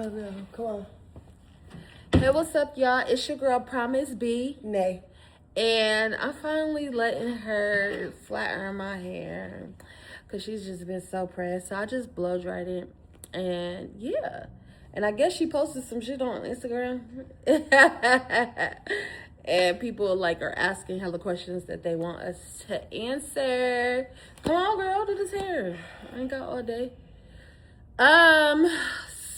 Oh no, come on. Hey, what's up, y'all? It's your girl, Promise B. Nay. And I'm finally letting her flat iron my hair because she's just been so pressed. So I just blow dried it. And yeah. And I guess she posted some shit on Instagram. And people like are asking hella questions that they want us to answer. Come on, girl, do this hair. I ain't got all day.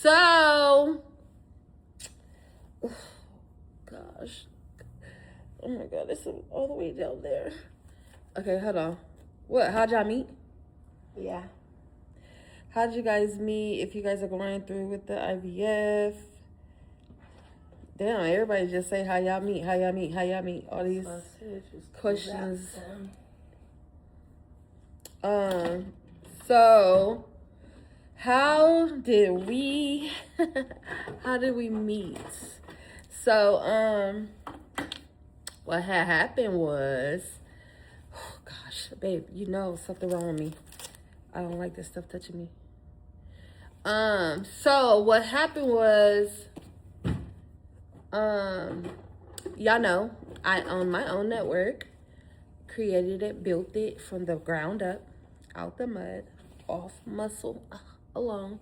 So gosh. Oh my god, it's all the way down there. Okay, hold on. What? How'd y'all meet? Yeah. How'd you guys meet? If you guys are going through with the IVF. Damn, everybody just say how y'all meet, how y'all meet, how y'all meet. All these questions. So how did we meet? So what had happened was, oh gosh, babe, you know something wrong with me. I don't like this stuff touching me. So what happened was, y'all know I own my own network, created it, built it from the ground up, out the mud, off muscle alone.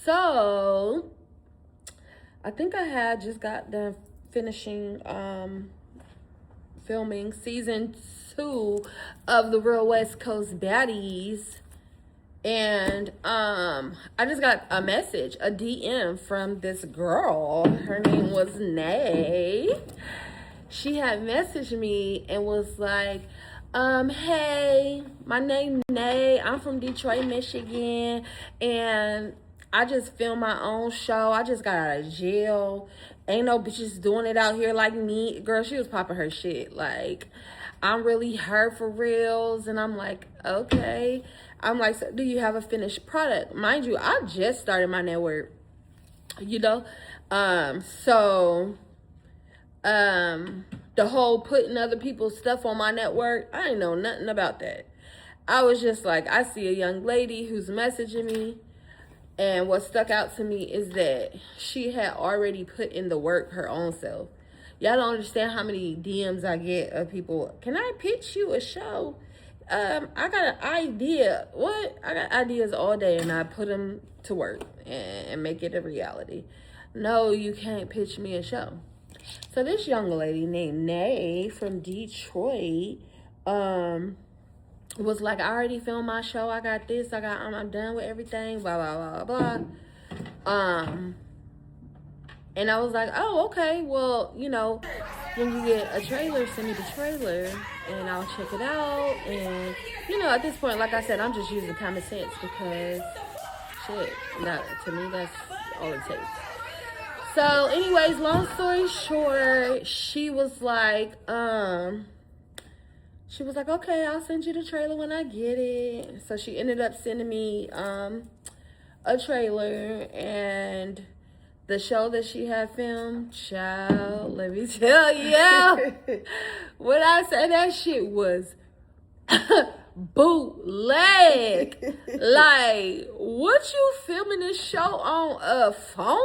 So I think I had just got done finishing filming season 2 of the Real West Coast Baddies, and I just got a message, a DM from this girl. Her name was Nay. She had messaged me and was like, hey, my name Nay, I'm from Detroit, Michigan, and I just filmed my own show. I just got out of jail. Ain't no bitches doing it out here like me. Girl, she was popping her shit. Like, I'm really her for reals. And I'm like, okay. I'm like, so do you have a finished product? Mind you, I just started my network, you know? The whole putting other people's stuff on my network, I didn't know nothing about that. I was just like, I see a young lady who's messaging me, and what stuck out to me is that she had already put in the work her own self. Y'all don't understand how many DMs I get of people, can I pitch you a show? I got an idea. What? I got ideas all day, and I put them to work and make it a reality. No, you can't pitch me a show. So this young lady named Nay from Detroit was like, I already filmed my show. I got this. I'm done with everything. Blah, blah, blah, blah. And I was like, oh, okay. Well, you know, when you get a trailer, send me the trailer and I'll check it out. And, you know, at this point, like I said, I'm just using common sense because, shit, to me, that's all it takes. So, anyways, long story short, she was like, okay, I'll send you the trailer when I get it. So she ended up sending me a trailer, and the show that she had filmed, child, let me tell you, when I say that shit was bootleg. Like, what, you filming this show on a phone?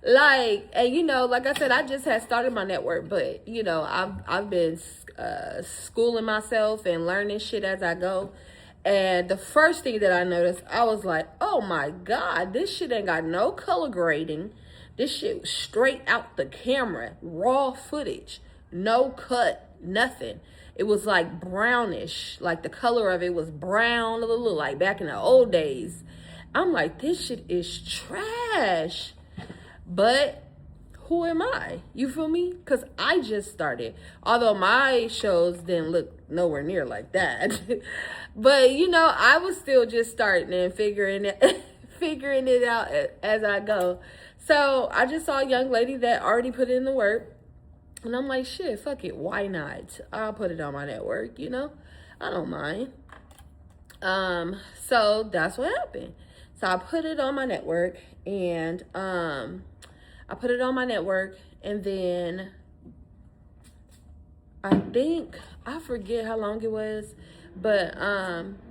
Like, and you know, like I said, I just had started my network, but you know, I've been schooling myself and learning shit as I go. And the first thing that I noticed, I was like, oh my God, this shit ain't got no color grading. This shit was straight out the camera, raw footage, no cut, nothing. It was like brownish, like the color of it was brown, a little like back in the old days. I'm like, this shit is trash. But who am I? You feel me? Because I just started. Although my shows didn't look nowhere near like that. But, you know, I was still just starting and figuring it out as I go. So I just saw a young lady that already put in the work. And I'm like, shit, fuck it. Why not? I'll put it on my network, you know? I don't mind. So that's what happened. So I put it on my network, and and then I forget how long it was, but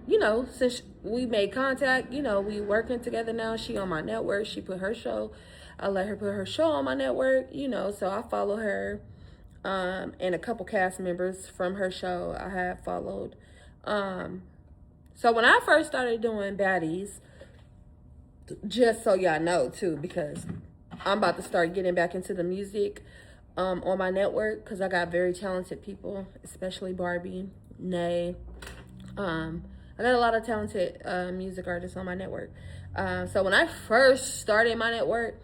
you know, since we made contact. You know, we working together now. She on my network. She put her show. I let her put her show on my network. You know, so I follow her. And a couple cast members from her show I have followed. So when I first started doing baddies, just so y'all know too, because I'm about to start getting back into the music on my network, because I got very talented people, especially Barbie, Nay. I got a lot of talented music artists on my network. So when I first started my network,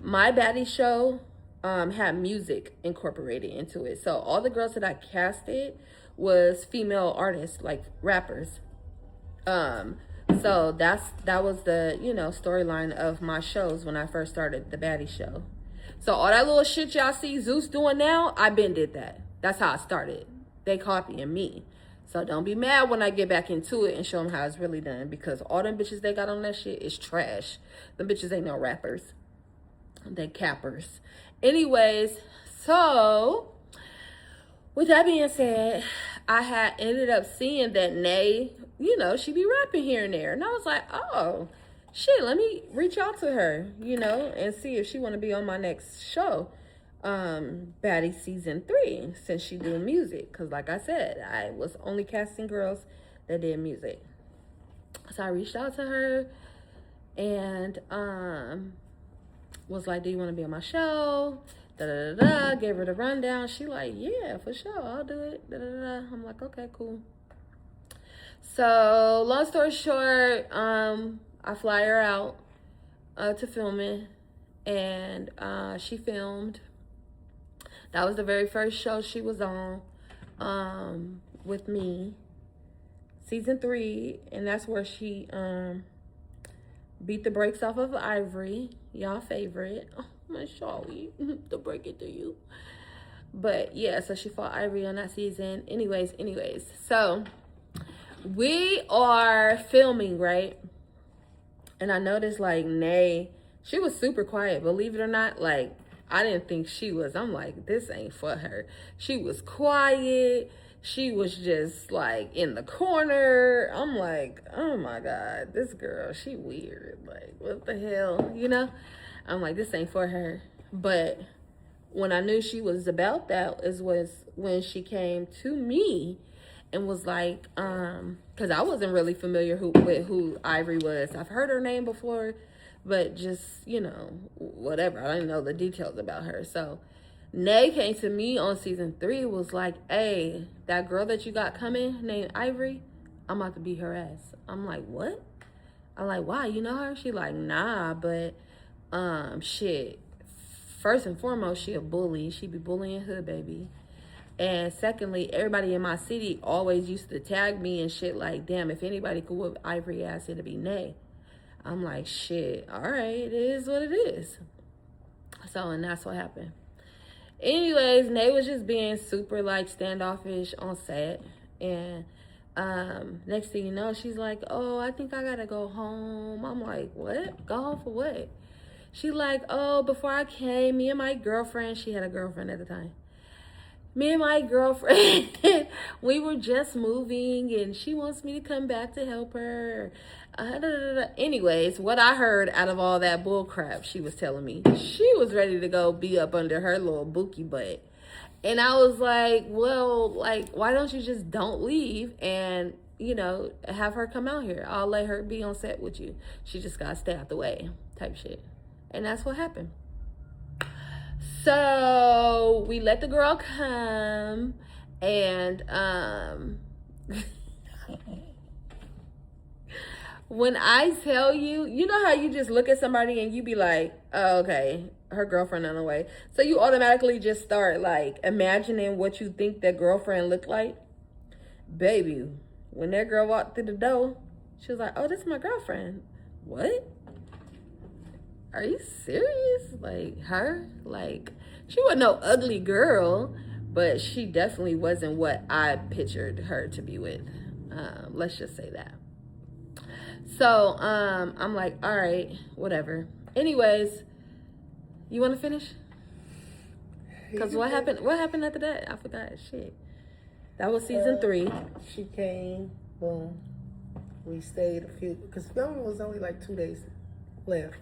my baddie show had music incorporated into it. So all the girls that I casted was female artists, like rappers. So that was the, you know, storyline of my shows when I first started the baddie show. So all that little shit y'all see Zeus doing now, I been did that. That's how I started. They copying me. So don't be mad when I get back into it and show them how it's really done, because all them bitches they got on that shit is trash. Them bitches ain't no rappers. They cappers. Anyways, so with that being said, I had ended up seeing that Nay, you know, she be rapping here and there. And I was like, oh, shit, let me reach out to her, you know, and see if she want to be on my next show, Baddie Season 3, since she do music. Because like I said, I was only casting girls that did music. So I reached out to her and was like, do you want to be on my show? Da-da-da-da. Gave her the rundown. She like, yeah, for sure, I'll do it. Da-da-da-da. I'm like, okay, cool. So long story short, I fly her out to filming, and she filmed. That was the very first show she was on with me, Season 3, and that's where she beat the brakes off of Ivory, y'all favorite. Oh, my Charlie, to break it to you. But yeah, so she fought Ivory on that season. Anyways, so we are filming, right? And I noticed like Nay, she was super quiet, believe it or not. Like, I didn't think she was. I'm like, this ain't for her. She was quiet. She was just like in the corner. I'm like, oh my God, this girl, she weird. Like, what the hell, you know? I'm like, this ain't for her. But when I knew she was about that was when she came to me and was like, because I wasn't really familiar with who Ivory was. I've heard her name before, but just, you know, whatever. I didn't know the details about her. So Nay came to me on Season 3, was like, hey, that girl that you got coming named Ivory, I'm about to beat her ass. I'm like, what? I'm like, why? You know her? She like, nah, but shit. First and foremost, she a bully. She be bullying hood baby. And secondly, everybody in my city always used to tag me and shit like, damn, if anybody could whoop Ivory ass, it'd be Nay. I'm like, shit, all right, it is what it is. So, and that's what happened. Anyways, Nay was just being super like standoffish on set. And next thing you know, she's like, oh, I think I gotta go home. I'm like, what? Go home for what? She like, oh, before I came, me and my girlfriend, she had a girlfriend at the time. Me and my girlfriend, we were just moving and she wants me to come back to help her. Anyways, what I heard out of all that bull crap she was telling me, she was ready to go be up under her little bookie butt. And I was like, well, like, why don't you just don't leave and, you know, have her come out here? I'll let her be on set with you. She just got to stay out the way type shit. And that's what happened. So we let the girl come, and when I tell you, you know how you just look at somebody and you be like, oh, okay, her girlfriend on the way. So you automatically just start like imagining what you think that girlfriend looked like. Baby, when that girl walked through the door, she was like, oh, this is my girlfriend. What? Are you serious? Like, her? Like, she wasn't no ugly girl, but she definitely wasn't what I pictured her to be with. Let's just say that. So, I'm like, all right, whatever. Anyways, you want to finish? Because what happened after that? I forgot. Shit. That was Season 3. She came, boom. We stayed a few, because filming was only like 2 days left.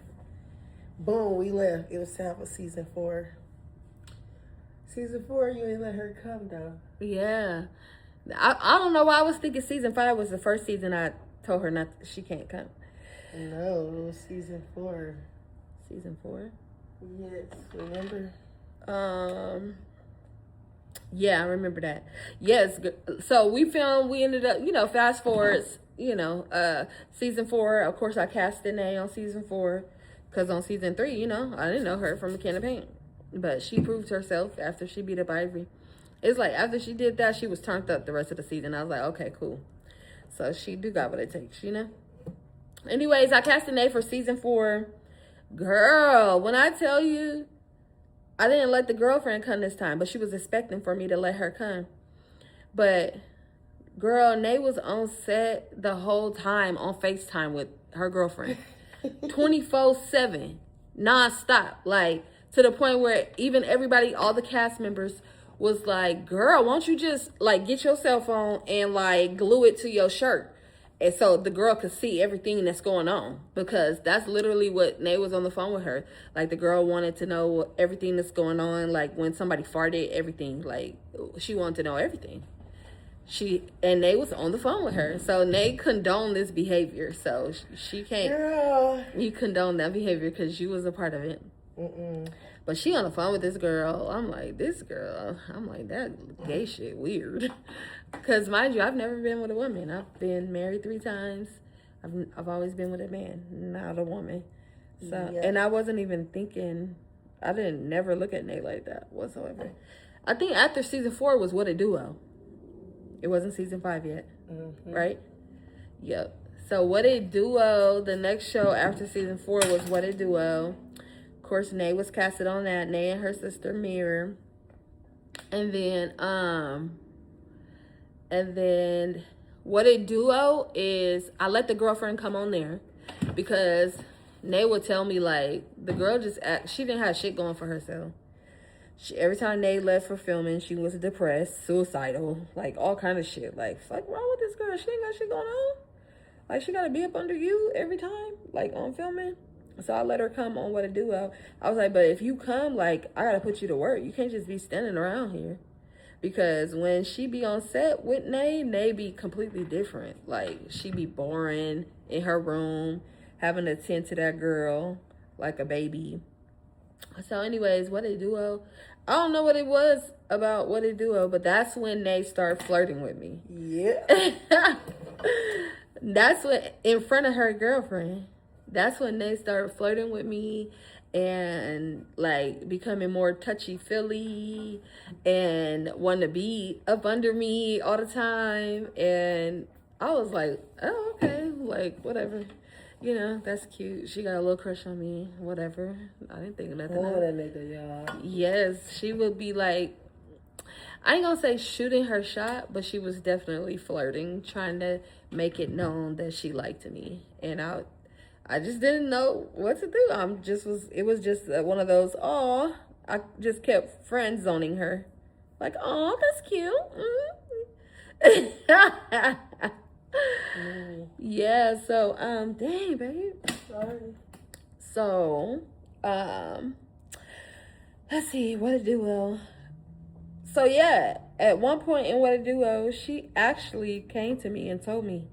Boom, we left. It was time for season 4. Season 4, you ain't let her come though. Yeah. I don't know why I was thinking season 5 was the first season I told her she can't come. No, it was season 4. Season 4? Yes, remember? Yeah, I remember that. Yes, so we ended up, fast forwards, season 4. Of course, I cast Danae on season 4, because on season 3, I didn't know her from a can of paint. But she proved herself after she beat up Ivory. It's like after she did that, she was turned up the rest of the season. I was like, okay, cool. So she do got what it takes, Anyways, I cast Danae for season 4. Girl, when I tell you, I didn't let the girlfriend come this time, but she was expecting for me to let her come. But, girl, Nay was on set the whole time on FaceTime with her girlfriend. 24/7, nonstop. Like, to the point where even everybody, all the cast members was like, girl, won't you just, like, get your cell phone and, like, glue it to your shirt? And so the girl could see everything that's going on, because that's literally what Nay was on the phone with her. Like, the girl wanted to know everything that's going on. Like, when somebody farted, everything. Like, she wanted to know everything. And Nay was on the phone with her. So Nay condoned this behavior. So she can't. Girl. You condone that behavior because you was a part of it. But she on the phone with this girl. I'm like, that gay shit weird. Because mind you, I've never been with a woman. I've been married 3 times. I've always been with a man, not a woman. So, yeah. And I wasn't even thinking. I didn't never look at Nate like that whatsoever. I think after season 4 was What a Duo. It wasn't season 5 yet, right? Yep. So What a Duo. The next show after season 4 was What a Duo. Of course, Nay was casted on that. Nay and her sister Mirror. And then What a Duo is, I let the girlfriend come on there because Nay would tell me, like, the girl she didn't have shit going for herself. Every time Nay left for filming, she was depressed, suicidal, like, all kind of shit. Like, fuck wrong with this girl? She ain't got shit going on. Like, she gotta be up under you every time, like, on filming. So I let her come on What a Duo. I was like, but if you come, like, I gotta put you to work. You can't just be standing around here. Because when she be on set with Nay be completely different. Like, she be boring in her room, having to tend to that girl like a baby. So anyways, What a Duo. I don't know what it was about What a Duo, but that's when Nay started flirting with me. Yeah. That's when, in front of her girlfriend. That's when Nay started flirting with me and, like, becoming more touchy-feely and wanting to be up under me all the time. And I was like, oh, okay, like, whatever. That's cute. She got a little crush on me, whatever. I didn't think of nothing. Oh, that nigga, y'all. Yes, she would be like, I ain't gonna say shooting her shot, but she was definitely flirting, trying to make it known that she liked me. And I just didn't know what to do. It was just one of those, I just kept friend zoning her. Like, that's cute. Yeah, so, dang, babe. Sorry. So, let's see, What a Duo. So, yeah, at one point in What a Duo, she actually came to me and told me,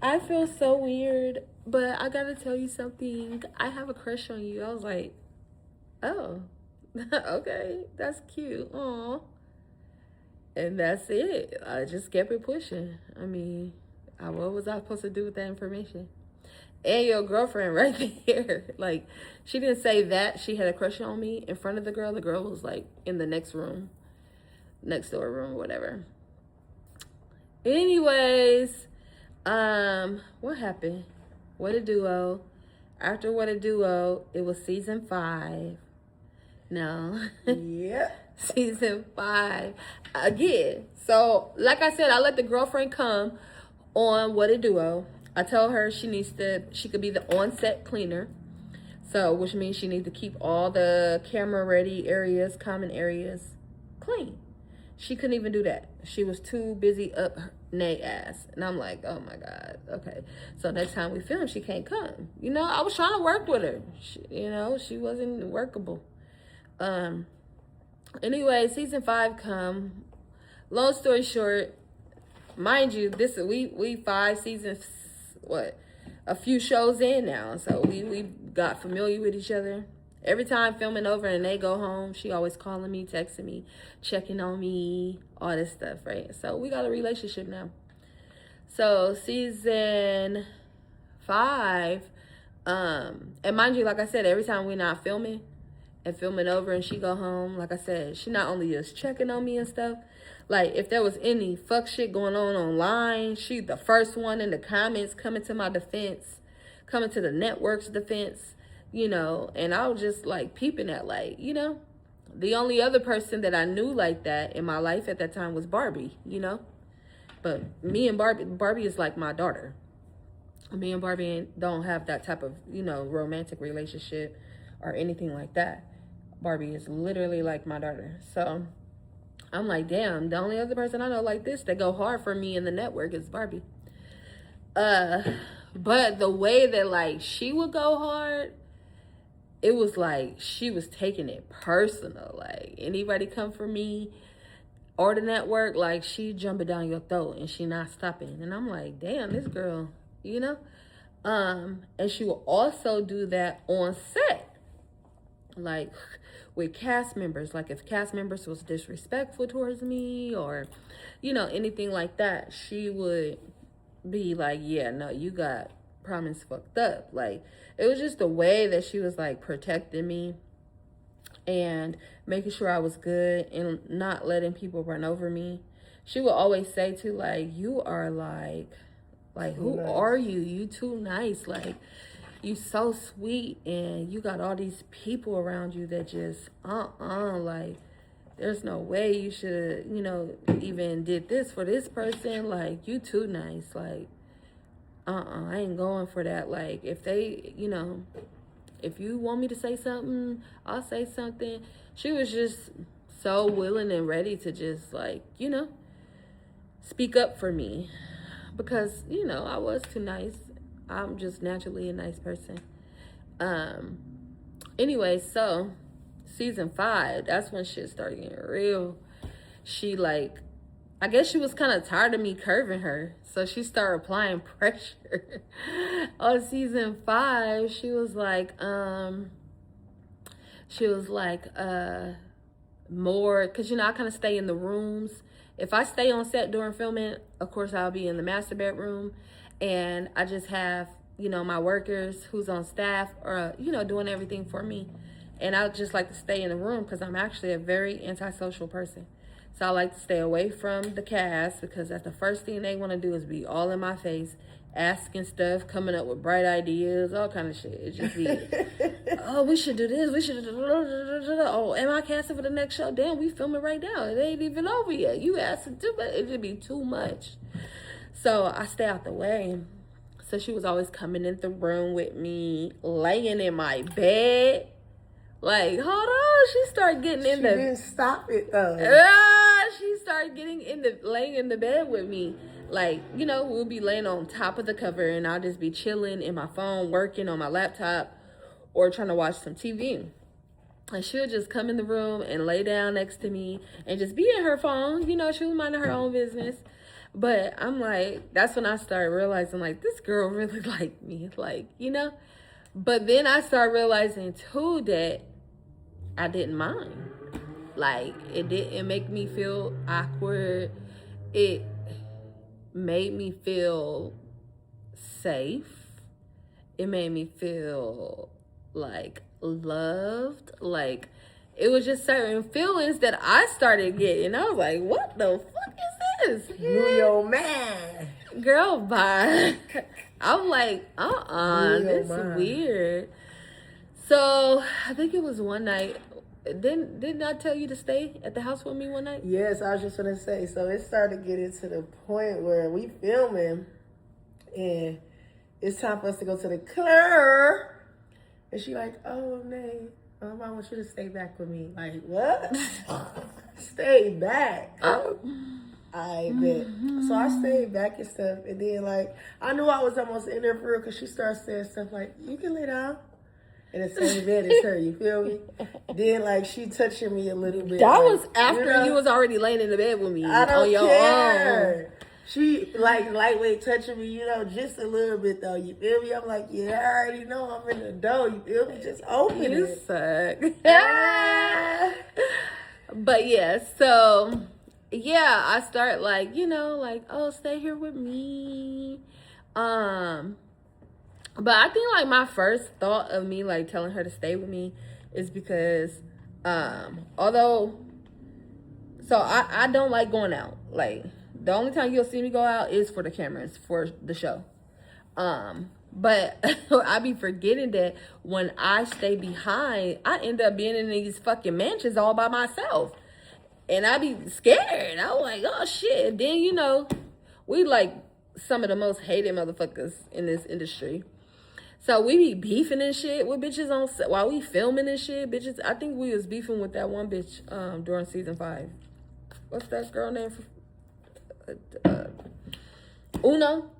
I feel so weird, but I gotta tell you something. I have a crush on you. I was like, oh, okay, that's cute. Aw. And that's it. I just kept it pushing. I mean, what was I supposed to do with that information? And your girlfriend right there. Like, she didn't say that she had a crush on me in front of the girl. The girl was, like, in the next door room, whatever. Anyways, what happened? What a Duo. After What a Duo, it was season 5. No. Yeah. Season 5 again. So, like I said, I let the girlfriend come on What a Duo. I told her she could be the on-set cleaner. So, which means she needs to keep all the camera-ready areas, common areas, clean. She couldn't even do that. She was too busy up Nate ass. And I'm like, oh my God. Okay. So next time we film, she can't come. You know, I was trying to work with her. She wasn't workable. Anyway, season 5 come. Long story short, mind you, we 5 seasons, a few shows in now. So we got familiar with each other. Every time filming over and they go home, she always calling me, texting me, checking on me, all this stuff, right? So we got a relationship now. So season 5, and mind you, like I said, every time we're not filming and filming over and she go home, like I said, she not only just checking on me and stuff, like if there was any fuck shit going on online, she the first one in the comments coming to my defense, coming to the network's defense. And I was just like peeping at, like, the only other person that I knew like that in my life at that time was Barbie, but me and Barbie is like my daughter. Me and Barbie don't have that type of, romantic relationship or anything like that. Barbie is literally like my daughter. So I'm like, damn, the only other person I know like this that go hard for me in the network is Barbie. But the way that, like, she would go hard, it was like she was taking it personal. Like, anybody come for me or the network, like, she jumping down your throat and she not stopping. And I'm like, damn, this girl, And she will also do that on set. Like, with cast members. Like, if cast members was disrespectful towards me or, anything like that, she would be like, yeah, no, you got problems fucked up. Like, it was just the way that she was like protecting me and making sure I was good and not letting people run over me. She would always say to, like, you are like who nice. Are you? You too nice. Like, you so sweet and you got all these people around you that just like, there's no way you should, even did this for this person. Like, you too nice. Like, I ain't going for that. Like, if they, if you want me to say something, I'll say something. She was just so willing and ready to just, like, speak up for me because, I was too nice. I'm just naturally a nice person. Anyway, so season 5, that's when shit started getting real. She, like, I guess she was kind of tired of me curving her. So she started applying pressure. On season 5, she was like, more, because, I kind of stay in the rooms. If I stay on set during filming, of course, I'll be in the master bedroom. And I just have, my workers who's on staff or, doing everything for me. And I just like to stay in the room because I'm actually a very antisocial person. So I like to stay away from the cast because that's the first thing they want to do is be all in my face, asking stuff, coming up with bright ideas, all kind of shit. It just be, oh, we should do this. We should do, oh, am I casting for the next show? Damn, we filming right now. It ain't even over yet. You asking too much. It just be too much. So I stay out the way. So she was always coming in the room with me, laying in my bed. Like, hold on. She started getting in the... She didn't stop it, though. She started laying in the bed with me. Like, we'll be laying on top of the cover and I'll just be chilling in my phone, working on my laptop or trying to watch some TV. And she'll just come in the room and lay down next to me and just be in her phone. She was minding her own business. But I'm like, that's when I started realizing, like, this girl really liked me. Like, But then I started realizing, too, that I didn't mind. Like, it didn't make me feel awkward. It made me feel safe. It made me feel, like, loved. Like, it was just certain feelings that I started getting. I was like, what the fuck is this? You your man. Girl, bye. I'm like, this is weird. So I think it was one night. Didn't I tell you to stay at the house with me one night? Yes, I was just gonna say. So it started getting to the point where we filming, and it's time for us to go to the club. And she like, oh, Nay, I want you to stay back with me. Like, what? Stay back. I bet. So I stayed back and stuff, and then like I knew I was almost in there for real because she started saying stuff like, "You can lay down in the same bed as her." You feel me? Then like she touching me a little bit. That like, was after you was already laying in the bed with me. I don't on your care. own. She like lightweight touching me, just a little bit though. You feel me? I'm like, yeah, I already know I'm in the door. You feel me? Just open You it. suck. But yeah, so yeah, I start like, like, oh, stay here with me. But I think like my first thought of me like telling her to stay with me is because although I don't like going out. Like the only time you'll see me go out is for the cameras for the show. But I be forgetting that when I stay behind, I end up being in these fucking mansions all by myself. And I be scared. I'm like, oh shit. Then, we like some of the most hated motherfuckers in this industry. So we be beefing and shit with bitches on set while we filming and shit. Bitches, I think we was beefing with that one bitch during season 5. What's that girl name? Uno.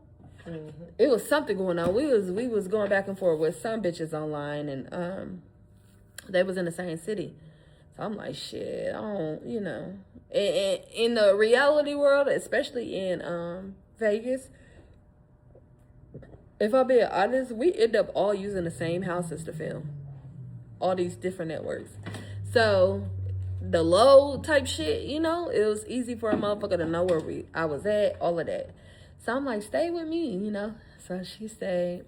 Mm-hmm. It was something going on. We was going back and forth with some bitches online, and they was in the same city. So I'm like, shit, I don't, in the reality world, especially in Vegas, if I'm being honest, we end up all using the same houses to film. All these different networks. So the low type shit, it was easy for a motherfucker to know where I was at, all of that. So I'm like, stay with me, So she stayed.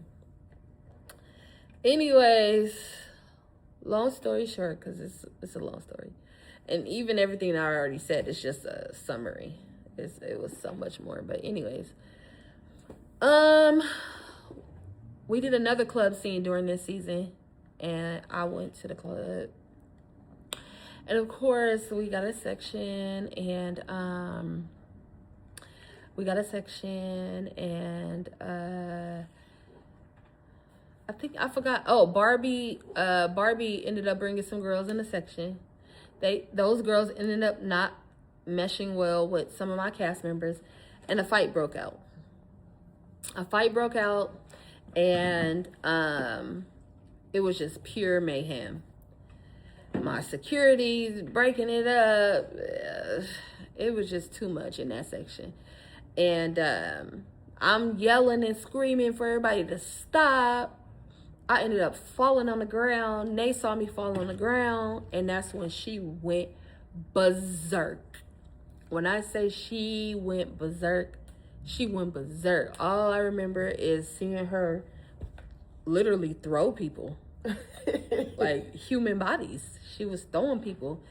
Anyways, long story short, because it's a long story. And even everything I already said is just a summary. It was so much more. But anyways. We did another club scene during this season. And I went to the club. And of course, we got a section. And I think I forgot. Oh, Barbie ended up bringing some girls in the section. Those girls ended up not meshing well with some of my cast members, and a fight broke out. And it was just pure mayhem. My security's breaking it up. It was just too much in that section. And I'm yelling and screaming for everybody to stop. I ended up falling on the ground. Nay saw me fall on the ground, and that's when she went berserk. When I say she went berserk, she went berserk. All I remember is seeing her literally throw people. Like human bodies. She was throwing people.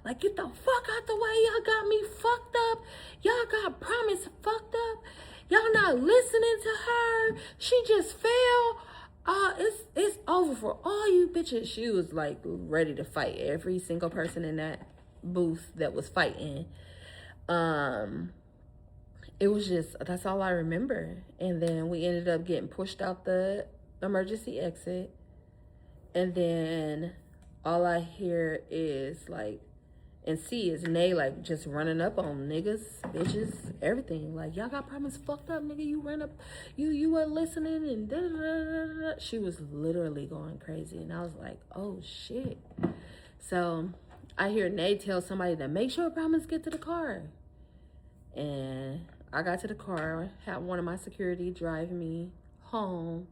Like, get the fuck out the way. Y'all got me fucked up. Y'all got Promise fucked up. Y'all not listening to her. She just fell. It's over for all you bitches. She was like ready to fight every single person in that booth that was fighting. It was just, that's all I remember. And then we ended up getting pushed out the emergency exit. And then all I hear is like, and see is Nay like just running up on niggas, bitches, everything. Like, y'all got Promise fucked up, nigga. You ran up, you weren't listening, and da da da da. She was literally going crazy, and I was like, oh shit. So I hear Nay tell somebody to make sure Promise get to the car, and I got to the car, had one of my security drive me home.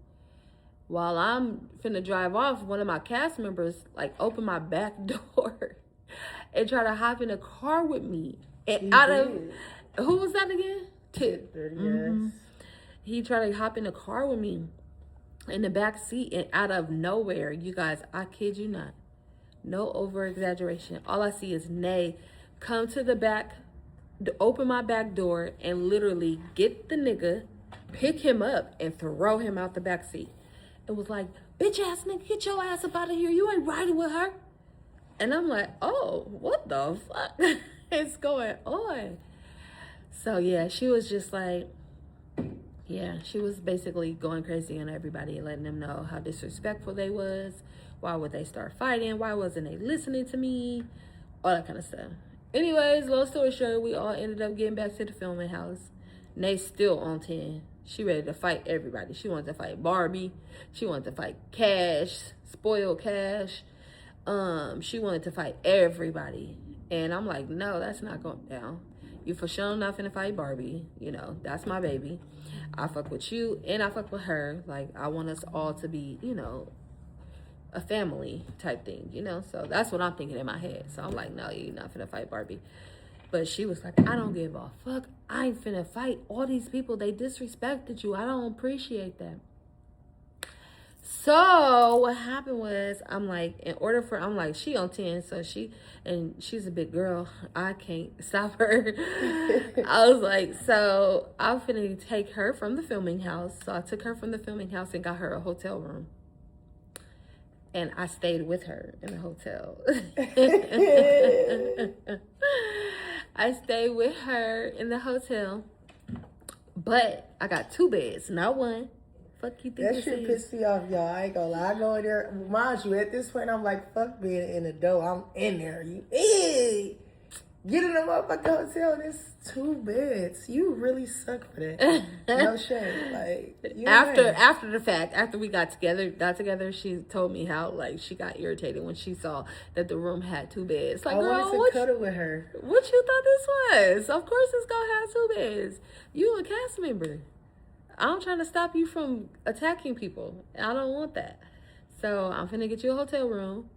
While I'm finna drive off, one of my cast members like opened my back door and try to hop in a car with me. And who was that again? Tip. Mm-hmm. He tried to hop in a car with me in the back seat, and out of nowhere, you guys, I kid you not, no over exaggeration. All I see is Nay come to the back, open my back door, and literally get the nigga, pick him up, and throw him out the back seat. It was like, bitch ass nigga, get your ass up out of here. You ain't riding with her. And I'm like, oh, what the fuck is going on? So yeah, she was just like, yeah, she was basically going crazy on everybody, letting them know how disrespectful they was. Why would they start fighting? Why wasn't they listening to me? All that kind of stuff. Anyways, long story short, we all ended up getting back to the filming house. Nay still on 10. She ready to fight everybody. She wanted to fight Barbie. She wanted to fight Cash, spoiled Cash. She wanted to fight everybody. And I'm like, no, that's not going down. You for sure not finna fight Barbie. You know, that's my baby. I fuck with you and I fuck with her. Like, I want us all to be, you know, a family type thing, you know? So that's what I'm thinking in my head. So I'm like, no, you're not finna fight Barbie. But she was like, I don't give a fuck. I ain't finna fight all these people. They disrespected you. I don't appreciate that. So what happened was, I'm like, I'm like, she on 10, so she's a big girl. I can't stop her. I was like, so I'm finna take her from the filming house. So I took her from the filming house and got her a hotel room. And I stayed with her in the hotel. I stayed with her in the hotel. But I got 2 beds, not one. Fuck you think that shit pissed me off, y'all. I ain't gonna lie. I go in there. Mind you, at this point, I'm like, fuck being in the door. I'm in there. Get in the motherfucking hotel and it's 2 beds. You really suck for that. No shame. Like, after the fact, after we got together, she told me how like she got irritated when she saw that the room had 2 beds. Like, I girl, wanted to cuddle with her. What you thought this was? Of course it's gonna have 2 beds. You a cast member. I'm trying to stop you from attacking people. I don't want that. So I'm finna get you a hotel room.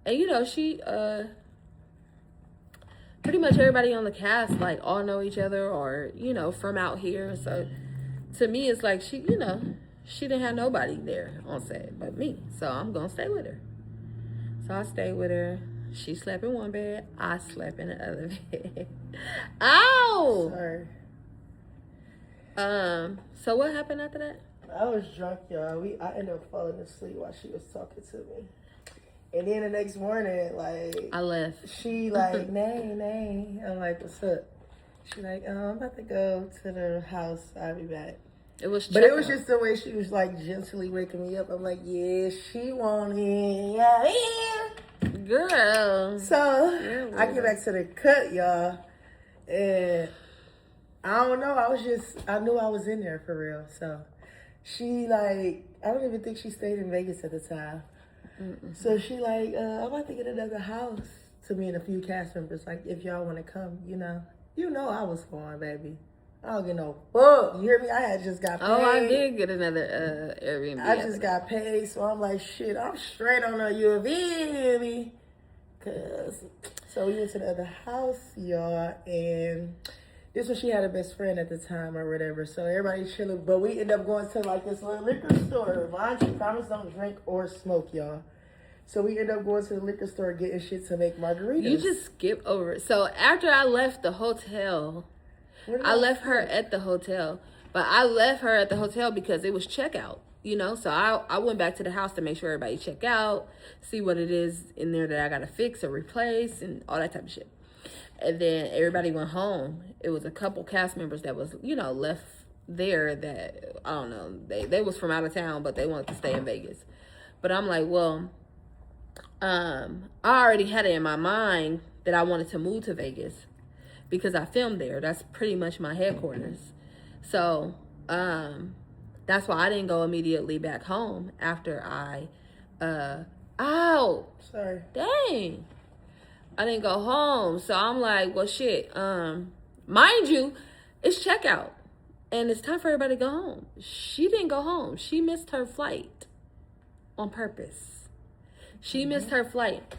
And you know, she pretty much everybody on the cast like all know each other or, you know, from out here. So to me it's like she, you know, she didn't have nobody there on set but me. So I'm gonna stay with her. So I stayed with her. She slept in one bed. I slept in the other bed. Ow! Sorry. So what happened after that? I was drunk, y'all. I ended up falling asleep while she was talking to me. And then the next morning, like, I left. She like, nay. I'm like, what's up? She like, I'm about to go to the house. I'll be back. It was just the way she was like gently waking me up. I'm like, yeah, she wanted, yeah. Girl. So I get back to the cut, y'all. And I don't know. I knew I was in there for real. So she like, I don't even think she stayed in Vegas at the time. Mm-mm. So she like, I'm about to get another house to me and a few cast members. Like, if y'all want to come, you know I was going, baby. I don't get no fuck. You hear me? I had just got paid. Oh, I did get another Airbnb. I just got paid, so I'm like, shit, I'm straight on a UV. So we went to the other house, y'all, and this was she had a best friend at the time or whatever. So everybody chilling, but we ended up going to like this little liquor store. Mind you, promise don't drink or smoke, y'all. So we ended up going to the liquor store getting shit to make margaritas. You just skip over it. So after I left the hotel, I left her at the hotel. But I left her at the hotel because it was checkout, you know? So I went back to the house to make sure everybody check out, see what it is in there that I got to fix or replace and all that type of shit. And then everybody went home. It was a couple cast members that was, you know, left there that, I don't know, they was from out of town, but they wanted to stay in Vegas. But I'm like, well, I already had it in my mind that I wanted to move to Vegas because I filmed there. That's pretty much my headquarters. So, that's why I didn't go immediately back home after I, Sorry. Dang. I didn't go home. So I'm like, well, shit. Mind you, it's checkout. And it's time for everybody to go home. She didn't go home. She missed her flight on purpose. She missed her flight.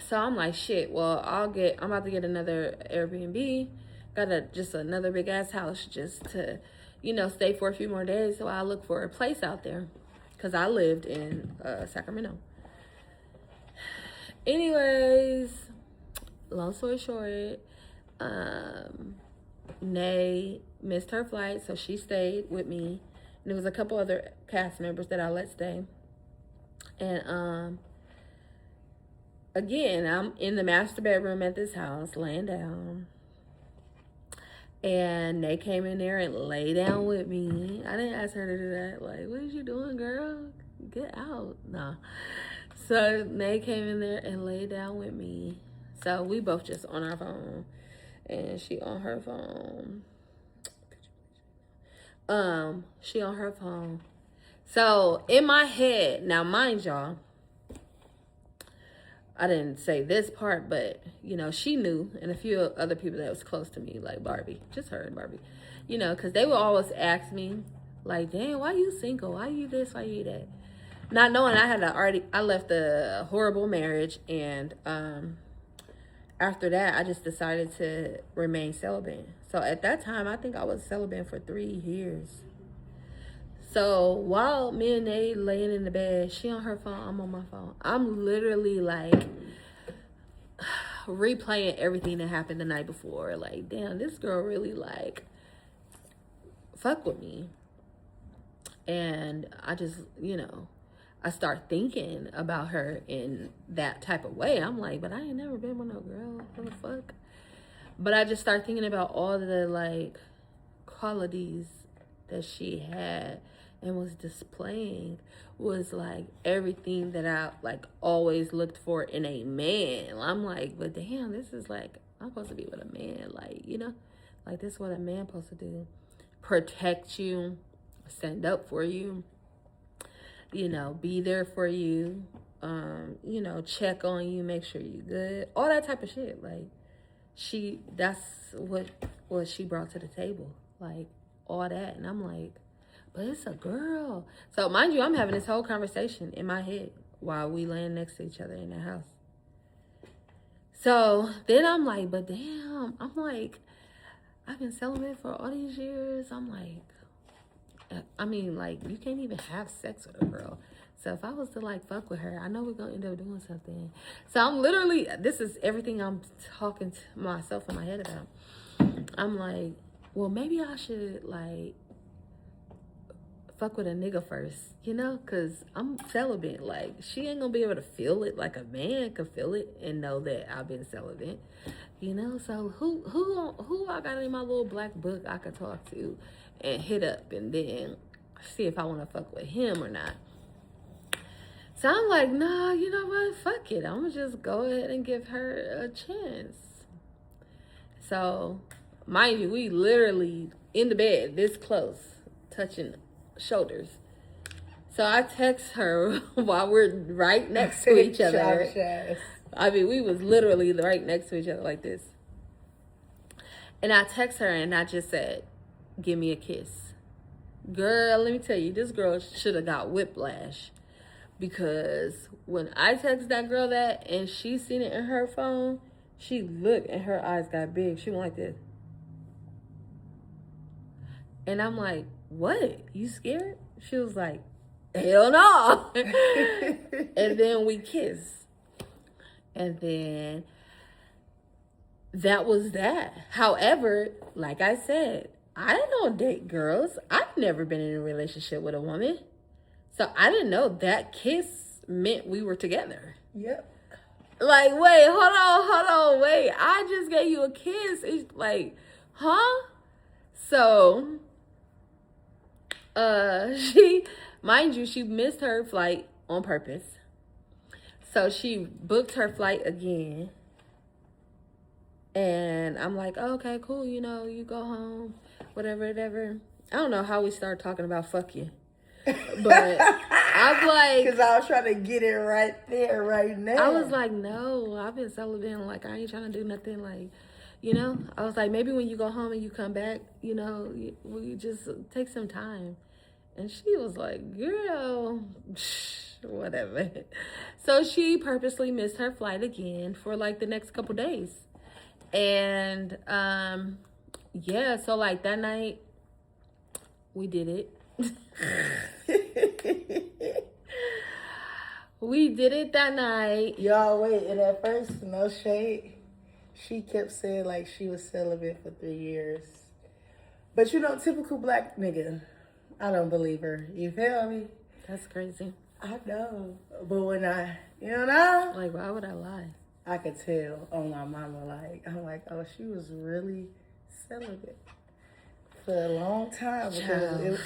So I'm like, shit, well, I'm about to get another Airbnb. Got just another big ass house just to, you know, stay for a few more days. So I look for a place out there. Because I lived in Sacramento. Anyways, long story short, Nay missed her flight, so she stayed with me. And there was a couple other cast members that I let stay. And again, I'm in the master bedroom at this house, laying down. And they came in there and lay down with me. I didn't ask her to do that. Like, what is you doing, girl? Get out. Nah. So they came in there and laid down with me. So we both just on our phone, and she on her phone. She on her phone. So in my head, now mind y'all, I didn't say this part, but you know, she knew, and a few other people that was close to me, like Barbie, just her and Barbie, you know, because they would always ask me, like, "Damn, why you single? Why you this? Why you that?" Not knowing I left a horrible marriage, and after that, I just decided to remain celibate. So at that time, I think I was celibate for 3 years. So while me and they laying in the bed, she on her phone, I'm on my phone. I'm literally like replaying everything that happened the night before. Like, damn, this girl really like fuck with me. And I just, you know, I start thinking about her in that type of way. I'm like, but I ain't never been with no girl. What the fuck? But I just start thinking about all the like qualities that she had and was displaying, was like everything that I like always looked for in a man. I'm like, but damn, this is like, I'm supposed to be with a man, like, you know, like this is what a man supposed to do. Protect you, stand up for you, you know, be there for you, you know, check on you, make sure you're good, all that type of shit. Like that's what she brought to the table, like all that. And I'm like, but it's a girl. So mind you, I'm having this whole conversation in my head while we laying next to each other in the house. So then I'm like, but damn, I'm like, I've been celibate for all these years. I'm like, I mean, like, you can't even have sex with a girl. So if I was to like fuck with her, I know we're gonna end up doing something. So I'm literally, this is everything I'm talking to myself in my head about. I'm like, well, maybe I should like fuck with a nigga first, you know, because I'm celibate. Like, she ain't gonna be able to feel it like a man could feel it and know that I've been celibate, you know. So who I got in my little black book I could talk to and hit up and then see if I want to fuck with him or not. So I'm like, nah, you know what, fuck it, I'm gonna just go ahead and give her a chance. So mind you, we literally in the bed this close, touching shoulders. So I text her while we're right next to each other. I mean, we was literally right next to each other like this. And I text her and I just said, give me a kiss. Girl, let me tell you, this girl should have got whiplash. Because when I text that girl that and she seen it in her phone, she looked and her eyes got big. She went like this. And I'm like, what? You scared? She was like, hell no. And then we kissed. And then that was that. However, like I said, I don't date girls. I've never been in a relationship with a woman. So I didn't know that kiss meant we were together. Yep. Like, wait, hold on, wait. I just gave you a kiss. It's like, huh? So she, mind you, she missed her flight on purpose. So she booked her flight again. And I'm like, oh, okay, cool, you know, you go home, whatever. I don't know how we started talking about fuck you. But I was like, because I was trying to get it right there, right now. I was like, no, I've been celibate. Like, I ain't trying to do nothing. Like, you know, I was like, maybe when you go home and you come back, you know, we just take some time. And she was like, girl, whatever. So she purposely missed her flight again for like the next couple days. And yeah, so like that night we did it. We did it that night. Y'all, wait, and at first, no shade, she kept saying like she was celibate for 3 years. But you know, typical black nigga, I don't believe her. You feel me? That's crazy. I know. But when you know? Like, why would I lie? I could tell on my mama, like, I'm like, oh, she was really celibate for a long time. Because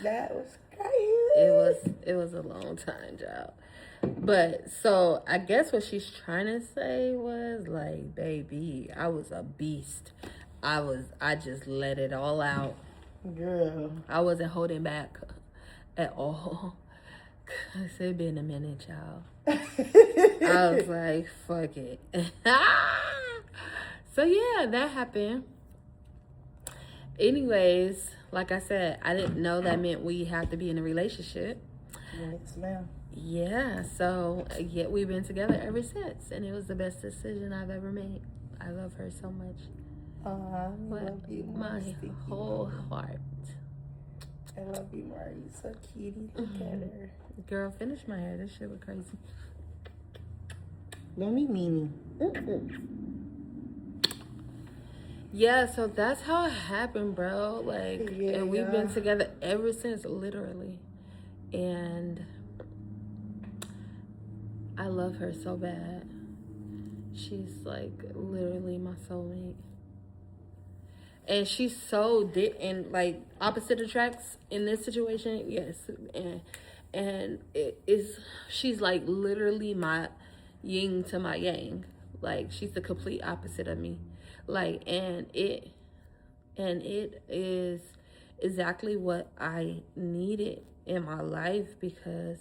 that was crazy. It was a long time, child. But so I guess what she's trying to say was like, baby, I was a beast. I just let it all out. Girl. I wasn't holding back at all. Cause it been a minute, y'all. I was like, fuck it. So yeah, that happened. Anyways, like I said, I didn't know that meant we have to be in a relationship. Yes, ma'am. Yeah, so yet we've been together ever since, and it was the best decision I've ever made. I love her so much. Love you, My whole heart. I love you, Mari. So cutie. Look at her. Girl, finish my hair. This shit was crazy. Don't be meanie. Yeah, so that's how it happened, bro. Like, Yeah, and we've been together ever since, literally. And I love her so bad. She's like literally my soulmate. And she's so and like opposite attracts in this situation, yes. And it is, she's like literally my yin to my yang. Like she's the complete opposite of me. Like and it is exactly what I needed in my life, because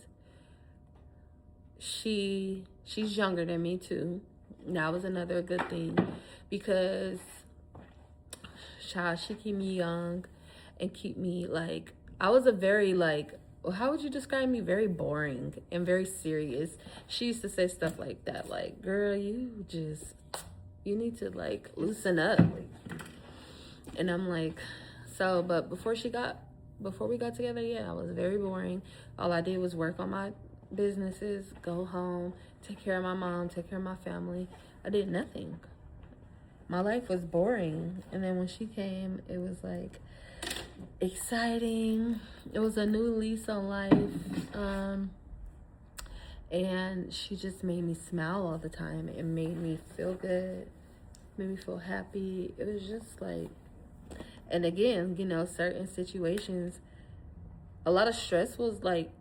she's younger than me too. That was another good thing, because child, she keep me young and keep me like, I was a very like, how would you describe me? Very boring and very serious. She used to say stuff like that, like, girl, you need to like loosen up. And I'm like, so, but before we got together, yeah, I was very boring. All I did was work on my businesses, go home, take care of my mom, take care of my family. I did nothing. My life was boring. And then when she came, it was like exciting. It was a new lease on life. And she just made me smile all the time. It made me feel good, made me feel happy. It was just like, and again, you know, certain situations, a lot of stress was like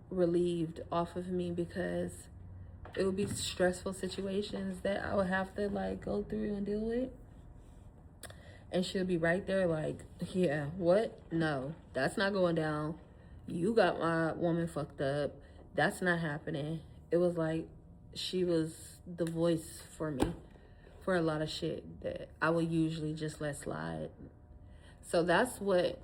relieved off of me, because it would be stressful situations that I would have to like go through and deal with. And she'll be right there like, yeah, what? No, that's not going down. You got my woman fucked up. That's not happening. It was like she was the voice for me for a lot of shit that I would usually just let slide. So that's what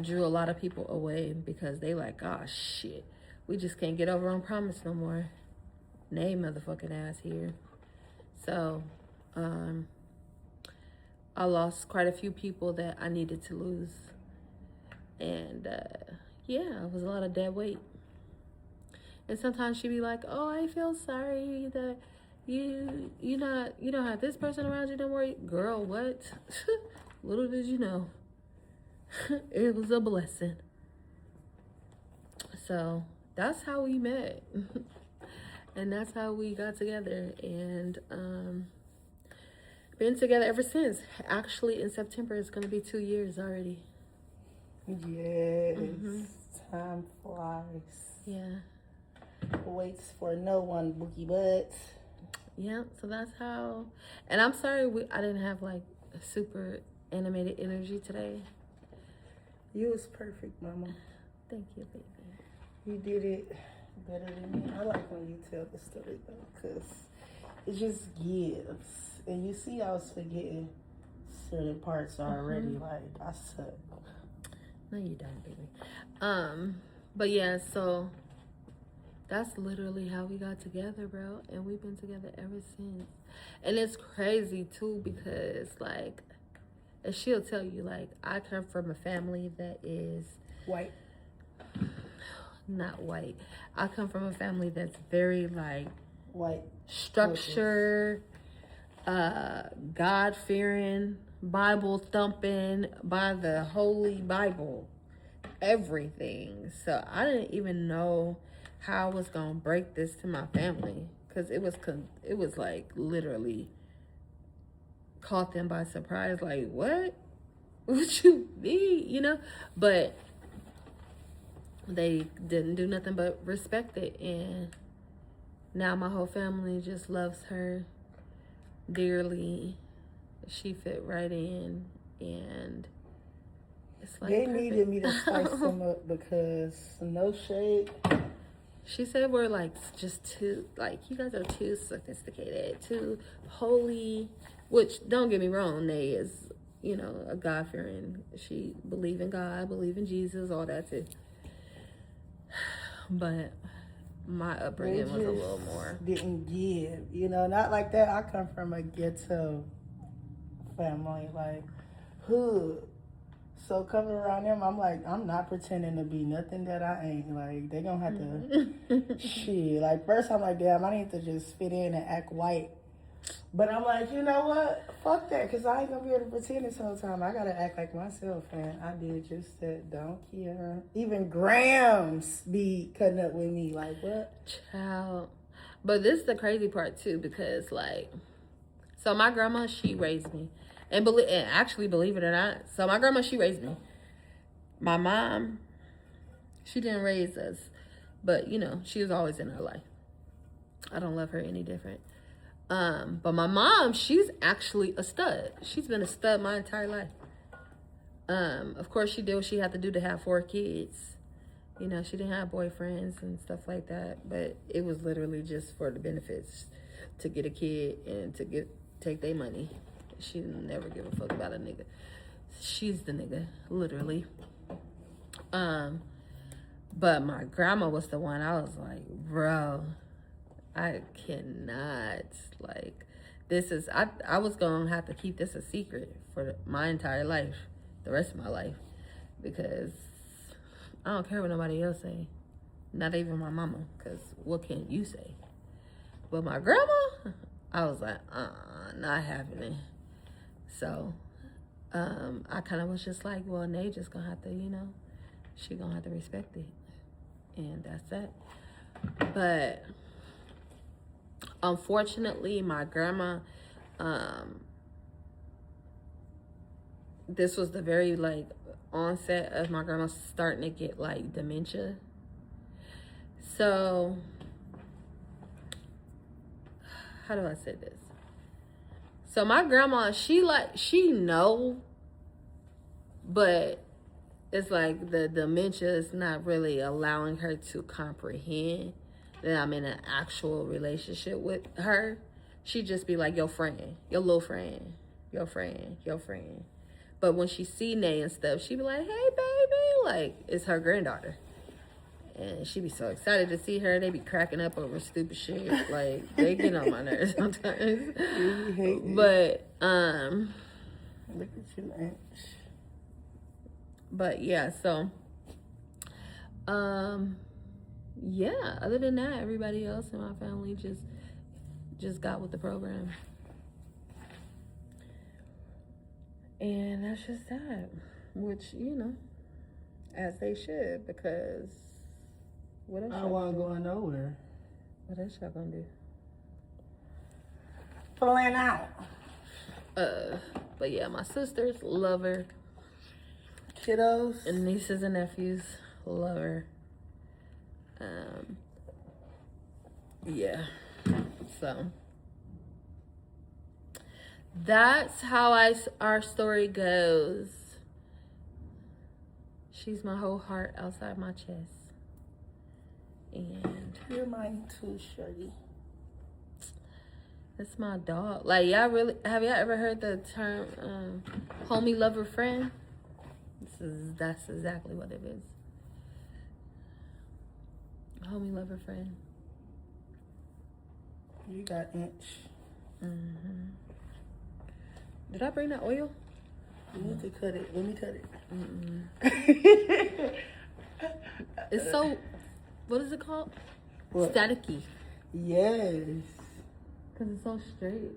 drew a lot of people away, because they like, oh shit, we just can't get over on Promise no more. Nay, motherfucking ass here. So, I lost quite a few people that I needed to lose. And, yeah, it was a lot of dead weight. And sometimes she'd be like, oh, I feel sorry that you don't have this person around you, don't worry. Girl, what? Little did you know. It was a blessing. So that's how we met. And that's how we got together. And been together ever since. Actually, in September, it's going to be 2 years already. Yes. Time flies. Yeah. Waits for no one, Bookie Butts. Yeah, so that's how. And I'm sorry I didn't have like a super animated energy today. You was perfect, mama. Thank you, baby. You did it better than me. I like when you tell the story though, because it just gives. And you see, I was forgetting certain parts already. Like, I suck. No, you don't, baby. But yeah, so that's literally how we got together, bro. And we've been together ever since. And it's crazy too, because like, and she'll tell you, like, I come from a family that is White. Not white. I come from a family that's very like White. structure, God fearing, Bible thumping, by the Holy Bible, everything. So I didn't even know how I was gonna break this to my family, because it was like literally caught them by surprise. Like, what you mean, you know? But they didn't do nothing but respect it. And now my whole family just loves her dearly. She fit right in, and it's like They perfect. needed me to spice them up because no shade. She said we're like just too, like, you guys are too sophisticated, too holy, which don't get me wrong, Nay is, you know, a God-fearing, she believe in God, believe in Jesus, all that too. But my upbringing was a little more. Didn't give, you know, not like that. I come from a ghetto family, like hood. So coming around them, I'm like, I'm not pretending to be nothing that I ain't. Like, they gonna have to, shit. Like, first I'm like, damn, I need to just fit in and act white. But I'm like, you know what? Fuck that, because I ain't gonna be able to pretend this whole time. I gotta act like myself, and I did just that. Don't care. Even Grams be cutting up with me. Like, what? Child. But this is the crazy part, too, because, like, so my grandma, she raised me. And actually, believe it or not, so my grandma, she raised me. My mom, she didn't raise us, but, you know, she was always in our life. I don't love her any different. But my mom, she's actually a stud. She's been a stud my entire life. Of course, she did what she had to do to have 4 kids. You know, she didn't have boyfriends and stuff like that, but it was literally just for the benefits, to get a kid and to take their money. She never give a fuck about a nigga. She's the nigga, literally. But my grandma was the one I was like, bro, I cannot, like, this is, I was gonna have to keep this a secret for my entire life, the rest of my life, because I don't care what nobody else say, not even my mama, because what can you say? But my grandma, I was like, not having it. So, I kind of was just like, well, Nay just gonna have to, you know, she gonna have to respect it. And that's that. But, unfortunately, my grandma, this was the very, like, onset of my grandma starting to get, like, dementia. So, how do I say this? So my grandma, she know, but it's like the dementia is not really allowing her to comprehend that I'm in an actual relationship with her. She just be like, your friend, your little friend, your friend, your friend. But when she see Nay and stuff, she be like, hey, baby, like, it's her granddaughter. And she be so excited to see her. They be cracking up over stupid shit. Like, they get on my nerves sometimes. You hate it. But, Look at you, man. but yeah, so, yeah, other than that, everybody else in my family just got with the program. And that's just that. Which, you know, as they should, because what else? I don't want to go nowhere. What else y'all gonna do? Plan out. But yeah, my sisters love her. Kiddos. And nieces and nephews love her. Yeah. So that's how our story goes. She's my whole heart outside my chest. And You're mine too, shorty. that's my dog. Like, have y'all ever heard the term homie, lover, friend? That's exactly what it is. Homie, lover, friend. You got inch. Mm-hmm. Did I bring that oil? You need to cut it. Let me cut it. It's so, what is it called? What? Staticky. Yes. Because it's so straight.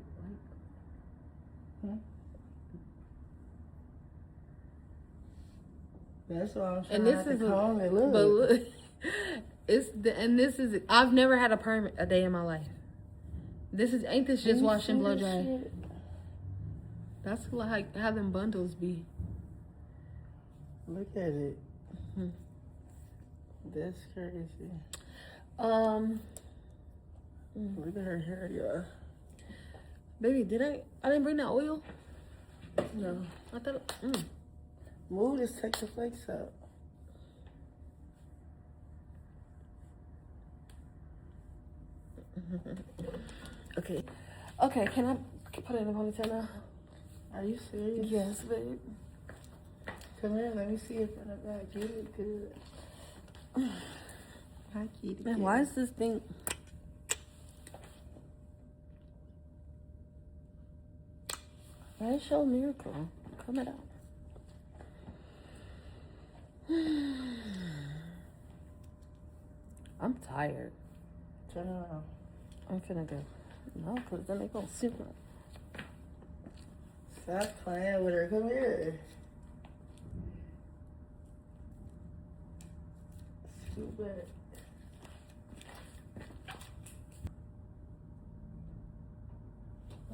That's why I'm trying And this to is comb it. Look. But look, I've never had a perm a day in my life. Ain't this just wash and blow dry? Shit. That's like how them bundles be. Look at it. That's crazy. Look at her hair, y'all. Baby, I didn't bring that oil? No. I thought, Move this, take the flakes out. Okay. Okay, can I put it in a ponytail now? Are you serious? Yes, babe. Come here, let me see if I got get it good. Hi, kitty. Man, why is this thing... Where's your miracle? Come it out. I'm tired. Turn around. I'm finna go. No, because then they gonna see me. Stop playing with her. Come here. Scoot back.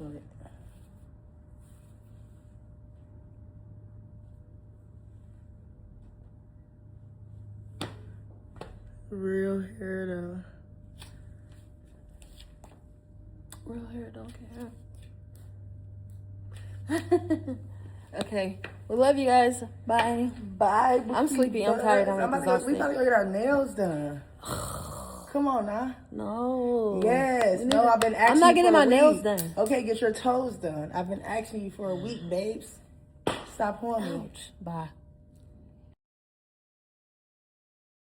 Okay. Real hair though. Real hair don't care. Okay. We love you guys. Bye. Bye. I'm sleepy. I'm tired. I'm we exhausted. about to go get our nails done. Come on now. No. Yes. No, I've been asking I'm not you getting for my a nails week. done. Okay, get your toes done. I've been asking you for a week, babes. Stop pulling me. Ouch. Bye.